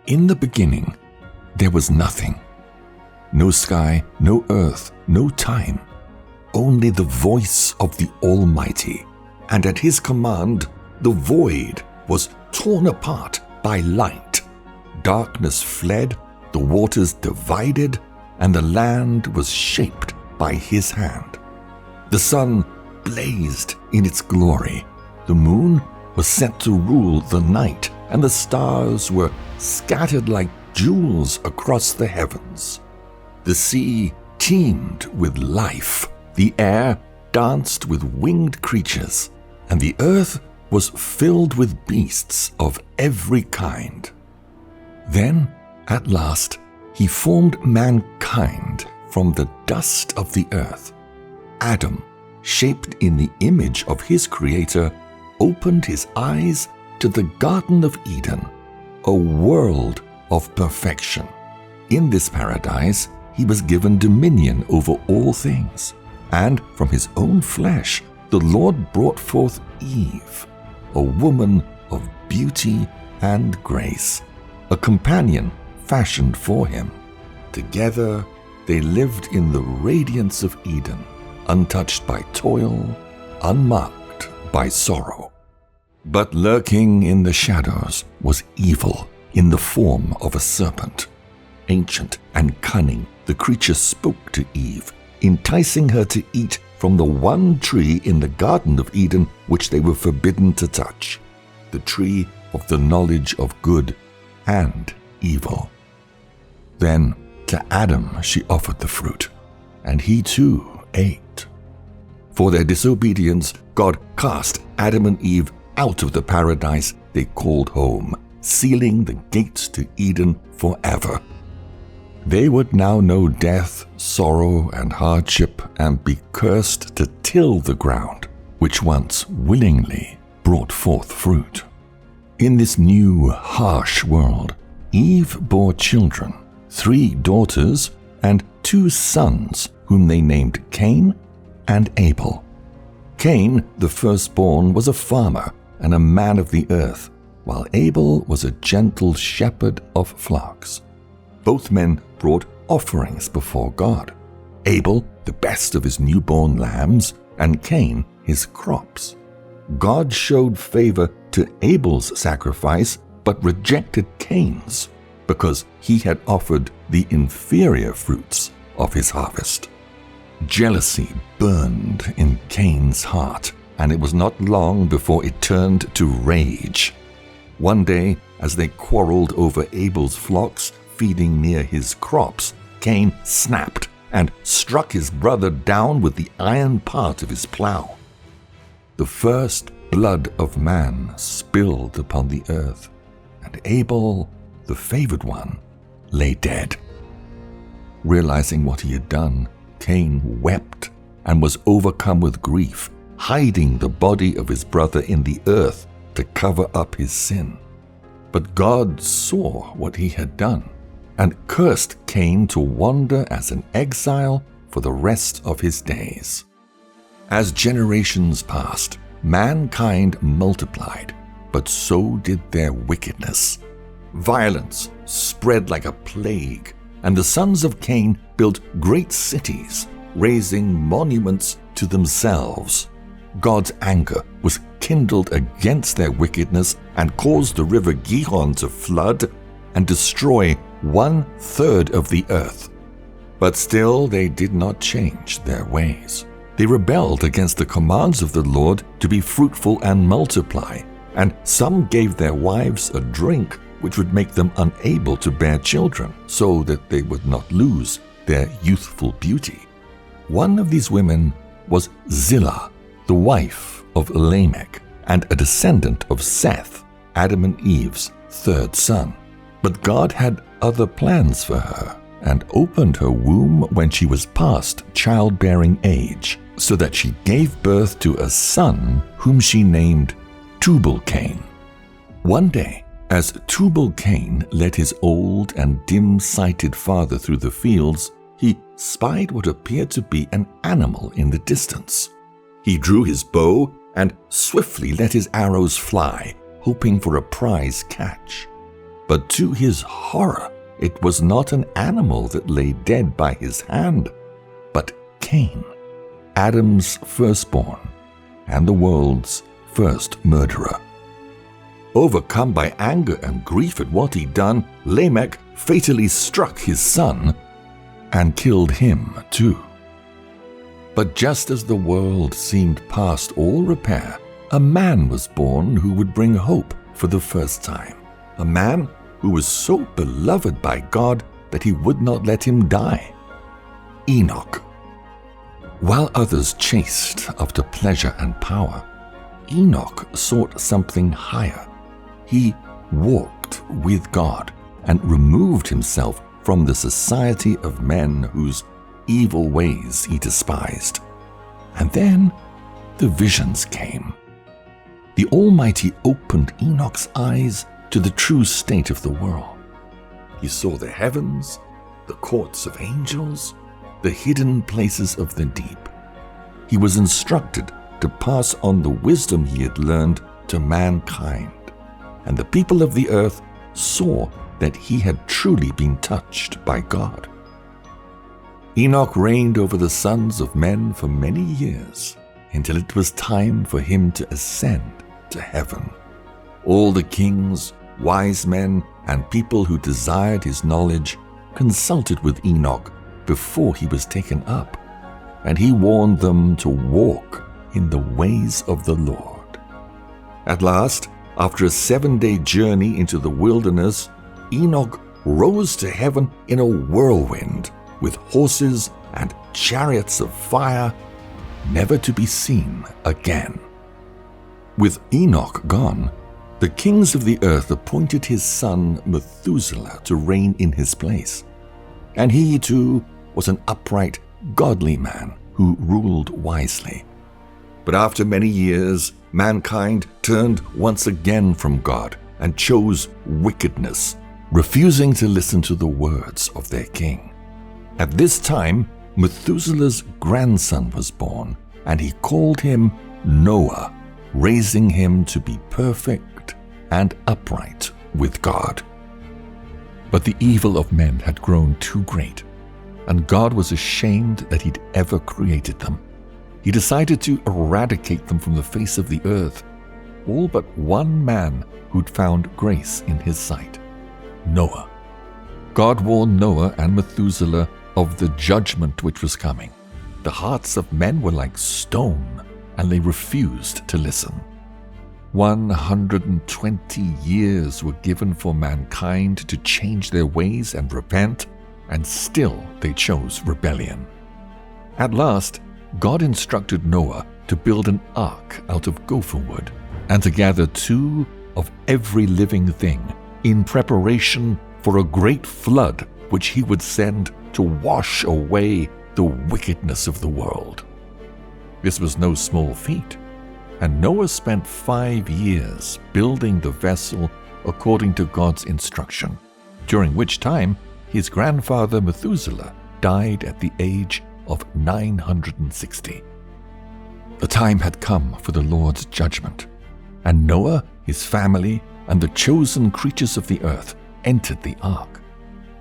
In the beginning, there was nothing. No sky, no earth, no time. Only the voice of the Almighty. And at his command, the void was torn apart by light. Darkness fled, the waters divided, and the land was shaped by his hand. The sun blazed in its glory. The moon was set to rule the night, and the stars were scattered like jewels across the heavens. The sea teemed with life. The air danced with winged creatures, and the earth was filled with beasts of every kind. Then, at last, he formed mankind from the dust of the earth. Adam, shaped in the image of his Creator, opened his eyes to the Garden of Eden, a world of perfection. In this paradise, he was given dominion over all things, and from his own flesh, the Lord brought forth Eve, a woman of beauty and grace, a companion fashioned for him. Together, they lived in the radiance of Eden, untouched by toil, unmarked by sorrow. But lurking in the shadows was evil in the form of a serpent. Ancient and cunning, the creature spoke to Eve, enticing her to eat from the one tree in the Garden of Eden which they were forbidden to touch, the tree of the knowledge of good and evil. Then to Adam she offered the fruit, and he too ate. For their disobedience, God cast Adam and Eve out of the paradise they called home, sealing the gates to Eden forever. They would now know death, sorrow, and hardship, and be cursed to till the ground, which once willingly brought forth fruit. In this new, harsh world, Eve bore children, 3 daughters and 2 sons, whom they named Cain and Abel. Cain, the firstborn, was a farmer and a man of the earth, while Abel was a gentle shepherd of flocks. Both men brought offerings before God. Abel, the best of his newborn lambs, and Cain, his crops. God showed favor to Abel's sacrifice, but rejected Cain's, because he had offered the inferior fruits of his harvest. Jealousy burned in Cain's heart, and it was not long before it turned to rage. One day, as they quarreled over Abel's flocks feeding near his crops, Cain snapped and struck his brother down with the iron part of his plow. The first blood of man spilled upon the earth, and Abel, the favored one, lay dead. Realizing what he had done, Cain wept and was overcome with grief, hiding the body of his brother in the earth to cover up his sin. But God saw what he had done and cursed Cain to wander as an exile for the rest of his days. As generations passed, mankind multiplied, but so did their wickedness. Violence spread like a plague, and the sons of Cain built great cities, raising monuments to themselves. God's anger was kindled against their wickedness and caused the river Gihon to flood and destroy 1/3 of the earth. But still they did not change their ways. They rebelled against the commands of the Lord to be fruitful and multiply, and some gave their wives a drink which would make them unable to bear children, so that they would not lose their youthful beauty. One of these women was Zillah, the wife of Lamech, and a descendant of Seth, Adam and Eve's 3rd son. But God had other plans for her, and opened her womb when she was past childbearing age, so that she gave birth to a son whom she named Tubal-Cain. One day, as Tubal-Cain led his old and dim-sighted father through the fields, he spied what appeared to be an animal in the distance. He drew his bow and swiftly let his arrows fly, hoping for a prize catch. But to his horror, it was not an animal that lay dead by his hand, but Cain, Adam's firstborn and the world's first murderer. Overcome by anger and grief at what he'd done, Lamech fatally struck his son and killed him too. But just as the world seemed past all repair, a man was born who would bring hope for the first time. A man who was so beloved by God that he would not let him die. Enoch. While others chased after pleasure and power, Enoch sought something higher. He walked with God and removed himself from the society of men whose evil ways he despised. And then the visions came. The Almighty opened Enoch's eyes to the true state of the world. He saw the heavens, the courts of angels, the hidden places of the deep. He was instructed to pass on the wisdom he had learned to mankind, and the people of the earth saw that he had truly been touched by God. Enoch reigned over the sons of men for many years, until it was time for him to ascend to heaven. All the kings, wise men, and people who desired his knowledge consulted with Enoch before he was taken up, and he warned them to walk in the ways of the Lord. At last, after a 7-day journey into the wilderness, Enoch rose to heaven in a whirlwind with horses and chariots of fire, never to be seen again. With Enoch gone, the kings of the earth appointed his son Methuselah to reign in his place. And he too was an upright, godly man who ruled wisely. But after many years, mankind turned once again from God and chose wickedness, refusing to listen to the words of their king. At this time, Methuselah's grandson was born, and he called him Noah, raising him to be perfect and upright with God. But the evil of men had grown too great, and God was ashamed that he'd ever created them. He decided to eradicate them from the face of the earth, all but one man who'd found grace in his sight, Noah. God warned Noah and Methuselah of the judgment which was coming. The hearts of men were like stone, and they refused to listen. 120 years were given for mankind to change their ways and repent, and still they chose rebellion. At last, God instructed Noah to build an ark out of gopher wood and to gather 2 of every living thing in preparation for a great flood which he would send to wash away the wickedness of the world. This was no small feat, and Noah spent 5 years building the vessel according to God's instruction, during which time his grandfather Methuselah died at the age of 960. The time had come for the Lord's judgment, and Noah, his family, and the chosen creatures of the earth entered the ark.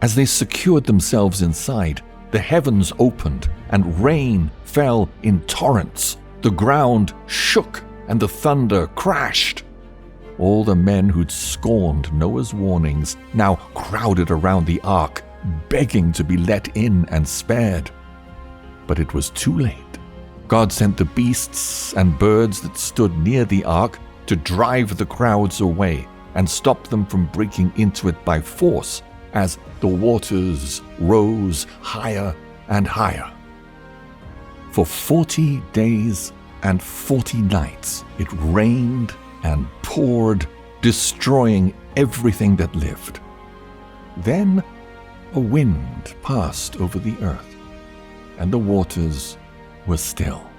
As they secured themselves inside, the heavens opened and rain fell in torrents. The ground shook and the thunder crashed. All the men who'd scorned Noah's warnings now crowded around the ark, begging to be let in and spared. But it was too late. God sent the beasts and birds that stood near the ark to drive the crowds away and stop them from breaking into it by force as the waters rose higher and higher. For 40 days and 40 nights it rained and poured, destroying everything that lived. Then a wind passed over the earth, and the waters were still.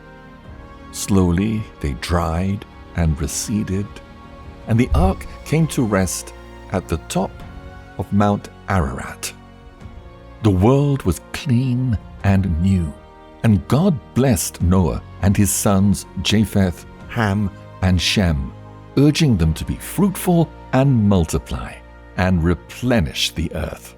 Slowly they dried and receded, and the ark came to rest at the top of Mount Ararat. The world was clean and new, and God blessed Noah and his sons Japheth, Ham, and Shem, urging them to be fruitful and multiply. and replenish the earth.